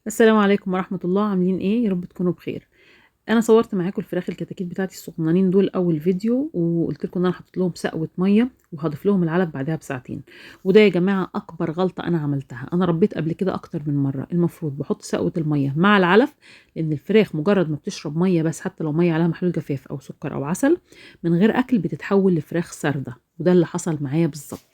السلام عليكم ورحمة الله، عاملين ايه؟ يا رب تكونوا بخير. انا صورت معاكم الفراخ الكتاكيت بتاعتي الصغننين دول اول فيديو، وقلت لكم ان انا حطيت لهم سقوة ميه وهضيف لهم العلف بعدها بساعتين. وده يا جماعة اكبر غلطة انا عملتها. انا ربيت قبل كده اكتر من مرة، المفروض بحط سقوة الميه مع العلف، لان الفراخ مجرد ما بتشرب ميه بس، حتى لو ميه عليها محلول جفاف او سكر او عسل من غير اكل، بتتحول لفراخ ساردة. وده اللي حصل معايا بالظبط.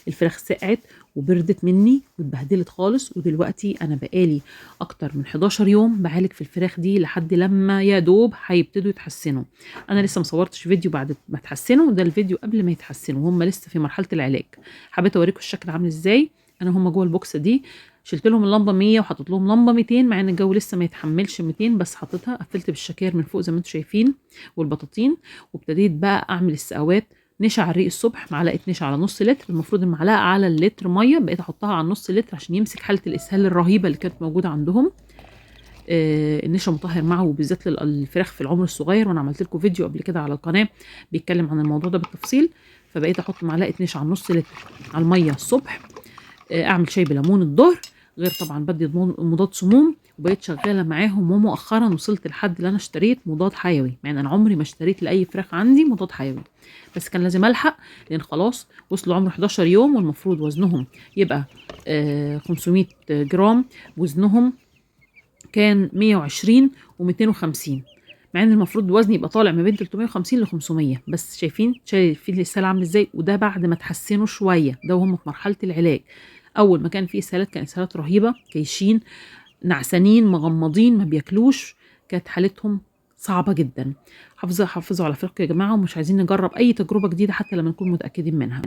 الفراخ سقعت وبردت مني واتبهدلت خالص، ودلوقتي انا بقالي اكتر من 11 يوم بعالج في الفراخ دي لحد لما يا دوب هيبتدوا يتحسنوا. انا لسه مصورتش فيديو بعد ما اتحسنوا، ده الفيديو قبل ما يتحسنوا، هم لسه في مرحله العلاج. حبيت اوريكم الشكل عامل ازاي. انا هم جوه البوكس دي شلت لهم اللمبه 100 وحطيت لهم لمبه 200، مع ان الجو لسه ما يتحملش 200، بس حطيتها قفلت بالشكاير من فوق زي ما انتم شايفين والبطاطين. وابتديت بقى اعمل السقوات. نشا على الريق الصبح، معلقه نشا على نص لتر، المفروض المعلقه على اللتر ميه، بقيت احطها على نص لتر عشان يمسك حاله الاسهال الرهيبه اللي كانت موجوده عندهم. النشا مطهر معه، وبالذات للفراخ في العمر الصغير، وانا عملت لكم فيديو قبل كده على القناه بيتكلم عن الموضوع ده بالتفصيل. فبقيت احط معلقه نشا على نص لتر على الميه الصبح. اعمل شاي بليمون الظهر، غير طبعا بدي مضاد سموم. وبقيت شغاله معاهم، ومؤخرا وصلت لحد اللي انا اشتريت مضاد حيوي، مع ان انا عمري ما اشتريت لاي فراخ عندي مضاد حيوي، بس كان لازم الحق، لان خلاص وصلوا عمر 11 يوم، والمفروض وزنهم يبقى 500 جرام. وزنهم كان 120 و250، مع ان المفروض وزني يبقى طالع ما بين 350 ل 500. بس شايفين الاسهال عامل ازاي، وده بعد ما تحسنوا شويه، ده وهم في مرحله العلاج. اول ما كان في اسهالات كان اسهالات رهيبه، كيشين، نعسانين، مغمضين، ما بياكلوش، كانت حالتهم صعبه جدا. حافظوا على فرقكم يا جماعه، ومش عايزين نجرب اي تجربه جديده حتى لما نكون متاكدين منها.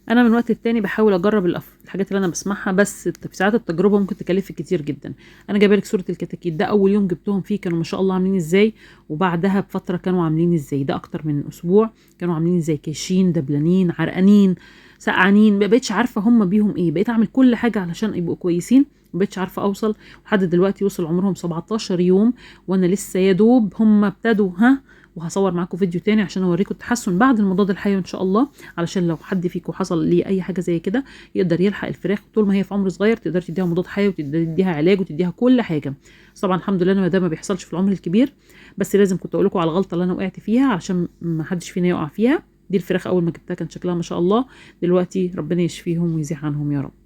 انا من وقت للتاني بحاول اجرب الحاجات اللي انا بسمعها، بس في ساعات التجربه ممكن تكلفك كتير جدا. انا جايبه لك صوره الكتاكيت، ده اول يوم جبتهم فيه كانوا ما شاء الله عاملين ازاي، وبعدها بفتره كانوا عاملين ازاي، ده اكتر من اسبوع كانوا عاملين ازاي، كاشين، دبلانين، عرقانين، سقعانين. ما بقتش عارفه هم بيهم ايه، بقيت اعمل كل حاجه علشان يبقوا كويسين، ما بقتش عارفه اوصل. لحد دلوقتي وصل عمرهم 17 يوم، وانا لسه يا دوب هم ابتدوا وهصور معاكم فيديو تاني عشان اوريكم التحسن بعد المضاد الحيوي ان شاء الله، علشان لو حد فيكم حصل ليه اي حاجه زي كده يقدر يلحق الفراخ طول ما هي في عمر صغير، تقدر تديها مضاد حيوي وتديها علاج وتديها كل حاجه. بس طبعا الحمد لله ده ما بيحصلش في العمر الكبير، بس لازم كنت اقول لكم على الغلطه اللي انا وقعت فيها علشان ما حدش فينا يقع فيها. دي الفراخ اول ما جبتها كان شكلها ما شاء الله، دلوقتي ربنا يشفيهم ويزيح عنهم يا رب.